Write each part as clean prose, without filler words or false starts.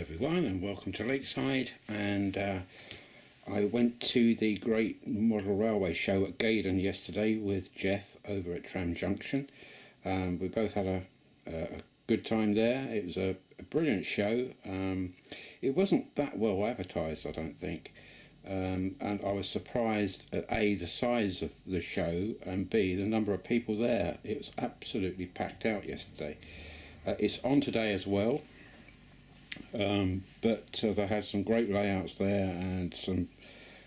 everyone, and welcome to Lakeside. And I went to the Great Model Railway Show at Gaydon yesterday with Jeff over at Tram Junction. We both had a good time there. It was a brilliant show. It wasn't that well advertised, I don't think, and I was surprised at A, the size of the show, and B, the number of people there. It was absolutely packed out yesterday. It's on today as well. But they had some great layouts there and some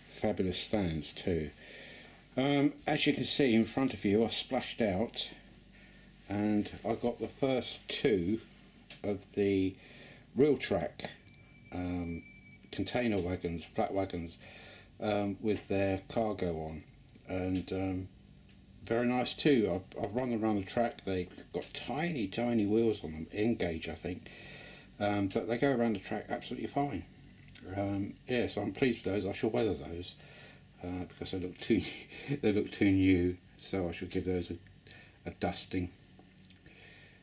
fabulous stands too. As you can see in front of you, I splashed out and I got the first two of the real track container wagons, flat wagons, with their cargo on, and very nice too. I've run around the track. They've got tiny wheels on them, N-gauge I think. But they go around the track absolutely fine. Yes, I'm pleased with those. I shall weather those because they look too new. So I shall give those a dusting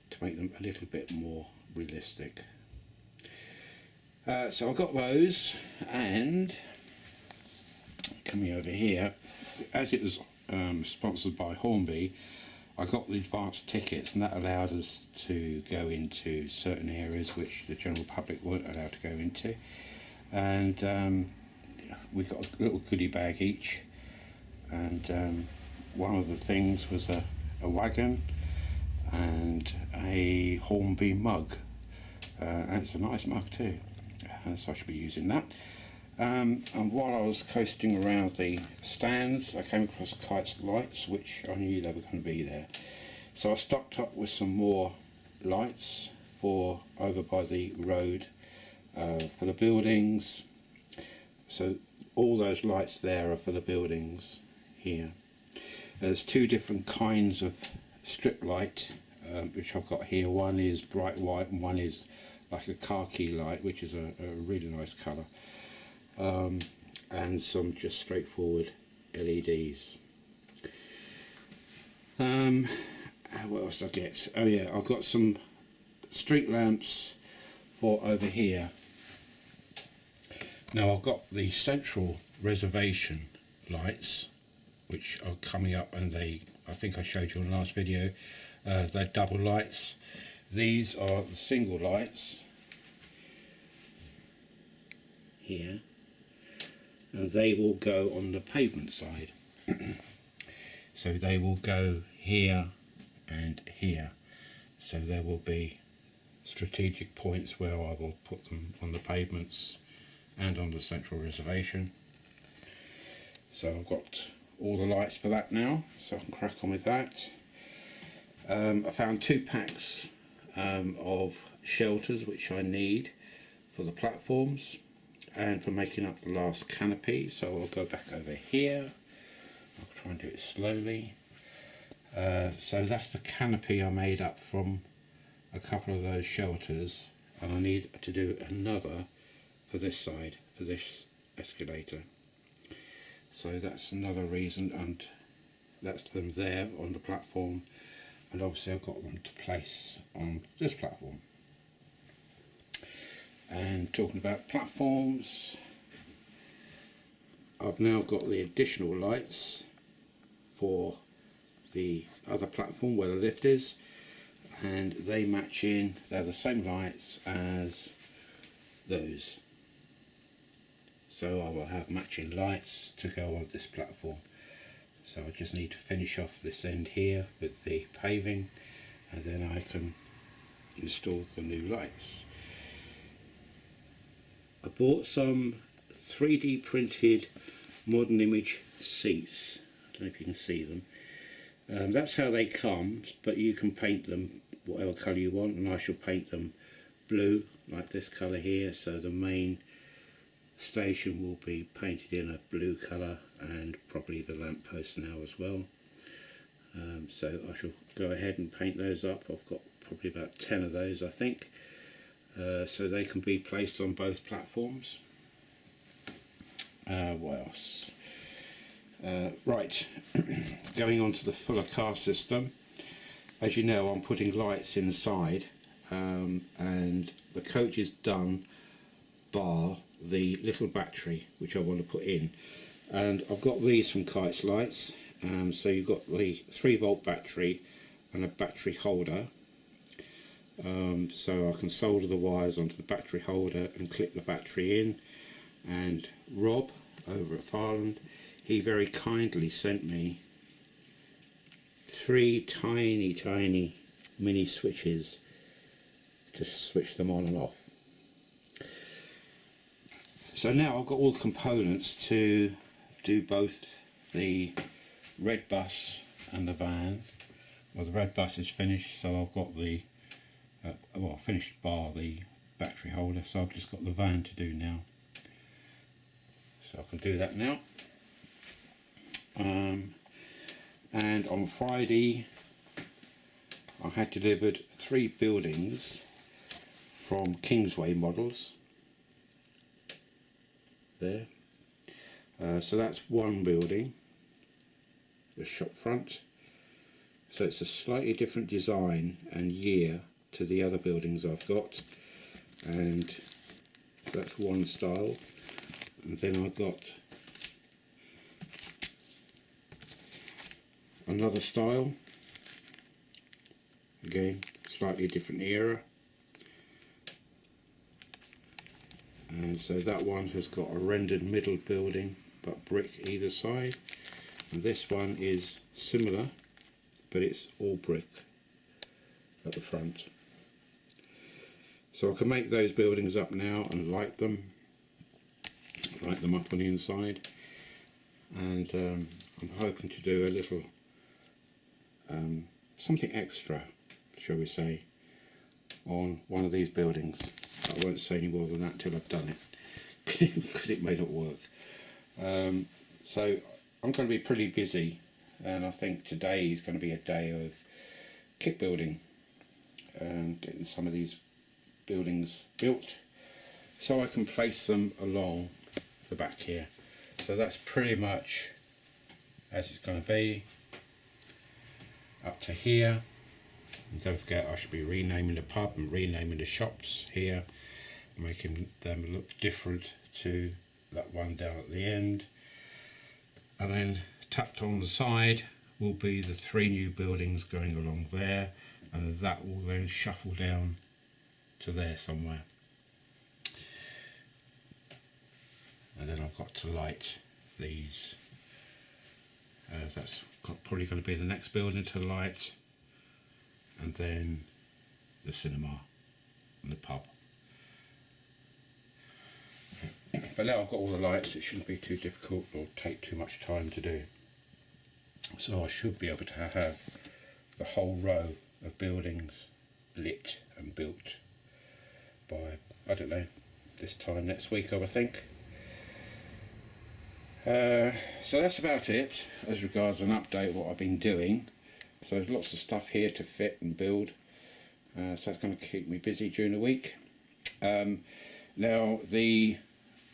to make them a little bit more realistic. So I got those, and coming over here, as it was sponsored by Hornby, I got the advanced tickets, and that allowed us to go into certain areas which the general public weren't allowed to go into. And we got a little goodie bag each, and one of the things was a wagon and a Hornby mug, and it's a nice mug too, so I should be using that. And while I was coasting around the stands, I came across Kite's lights, which I knew they were going to be there. So I stocked up with some more lights for over by the road, for the buildings. So all those lights there are for the buildings here. There's two different kinds of strip light, which I've got here. One is bright white and one is like a khaki light, which is a really nice colour. And some just straightforward LEDs. What else did I get? Oh yeah, I've got some street lamps for over here. Now I've got the central reservation lights, which are coming up, and I think I showed you in the last video, they're double lights. These are the single lights here, and they will go on the pavement side. So they will go here and here, so there will be strategic points where I will put them on the pavements and on the central reservation. So I've got all the lights for that now, so I can crack on with that. I found 2 packs of shelters which I need for the platforms and for making up the last canopy. So I'll go back over here. I'll try and do it slowly. So that's the canopy I made up from a couple of those shelters, and I need to do another for this side, for this escalator. So that's another reason, and that's them there on the platform, and obviously I've got them to place on this platform. And talking about platforms, I've now got the additional lights for the other platform where the lift is, and they match in. They're the same lights as those, so I will have matching lights to go on this platform. So I just need to finish off this end here with the paving, and then I can install the new lights. I bought some 3D printed modern image seats. I don't know if you can see them. That's how they come, but you can paint them whatever colour you want, and I shall paint them blue like this colour here. So the main station will be painted in a blue colour, and probably the lamp post now as well. So I shall go ahead and paint those up. I've got probably about 10 of those, I think. So they can be placed on both platforms. What else? Right, going on to the fuller car system. As you know, I'm putting lights inside, and the coach is done bar the little battery which I want to put in, and I've got these from Kite's Lights. So you've got the 3-volt battery and a battery holder, so I can solder the wires onto the battery holder and clip the battery in. And Rob over at Farland, he very kindly sent me 3 tiny mini switches to switch them on and off. So now I've got all the components to do both the red bus and the van. Well, the red bus is finished, so I've got the well, finished bar the battery holder, so I've just got the van to do now. So I can do that now. And on Friday I had delivered 3 buildings from Kingsway Models there. So that's one building, the shop front. So it's a slightly different design and year to the other buildings I've got, and that's one style. And then I've got another style, again slightly different era, and so that one has got a rendered middle building but brick either side, and this one is similar but it's all brick at the front. So I can make those buildings up now and light them up on the inside, and I'm hoping to do a little something extra, shall we say, on one of these buildings. I won't say any more than that till I've done it because it may not work. So I'm going to be pretty busy, and I think today is going to be a day of kit building and getting some of these buildings built so I can place them along the back here. So that's pretty much as it's going to be up to here. And don't forget, I should be renaming the pub and renaming the shops here, making them look different to that one down at the end. And then tucked on the side will be the 3 new buildings going along there, and that will then shuffle down to there somewhere. And then I've got to light these. That's probably going to be the next building to light, and then the cinema and the pub. But now I've got all the lights, it shouldn't be too difficult or take too much time to do. So I should be able to have the whole row of buildings lit and built by, I don't know, this time next week I would think. So that's about it as regards an update of what I've been doing. So there's lots of stuff here to fit and build, so that's going to keep me busy during the week. Now the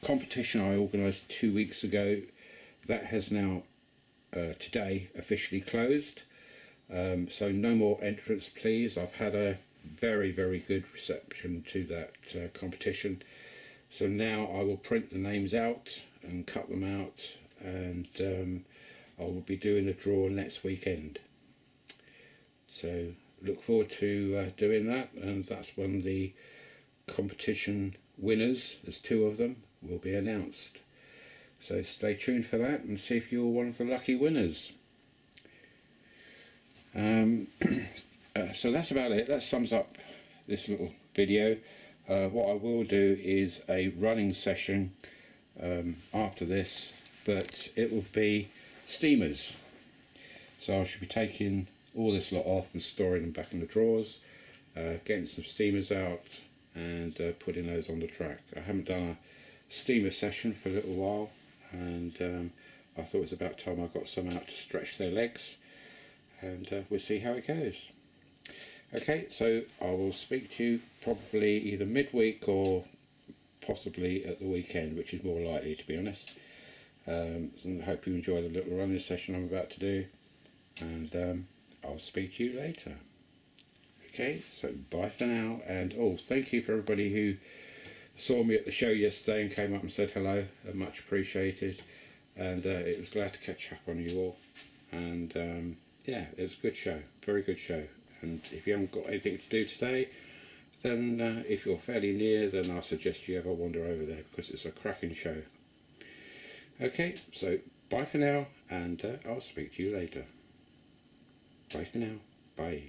competition I organised 2 weeks ago, that has now today officially closed, so no more entrants please. I've had a very good reception to that competition, so now I will print the names out and cut them out, and I will be doing a draw next weekend. So look forward to doing that, and that's when the competition winners, there's 2 of them, will be announced. So stay tuned for that and see if you're one of the lucky winners. So that's about it. That sums up this little video. What I will do is a running session after this, but it will be steamers. So I should be taking all this lot off and storing them back in the drawers, getting some steamers out and putting those on the track. I haven't done a steamer session for a little while, and I thought it was about time I got some out to stretch their legs, and we'll see how it goes. Okay, so I will speak to you probably either midweek or possibly at the weekend, which is more likely, to be honest. And I hope you enjoy the little running session I'm about to do, and I'll speak to you later. Okay, so bye for now, and thank you for everybody who saw me at the show yesterday and came up and said hello, much appreciated, and it was glad to catch up on you all. And yeah, it was a good show, very good show. And if you haven't got anything to do today, then if you're fairly near, then I suggest you have a wander over there, because it's a cracking show. Okay, so bye for now, and I'll speak to you later. Bye for now. Bye.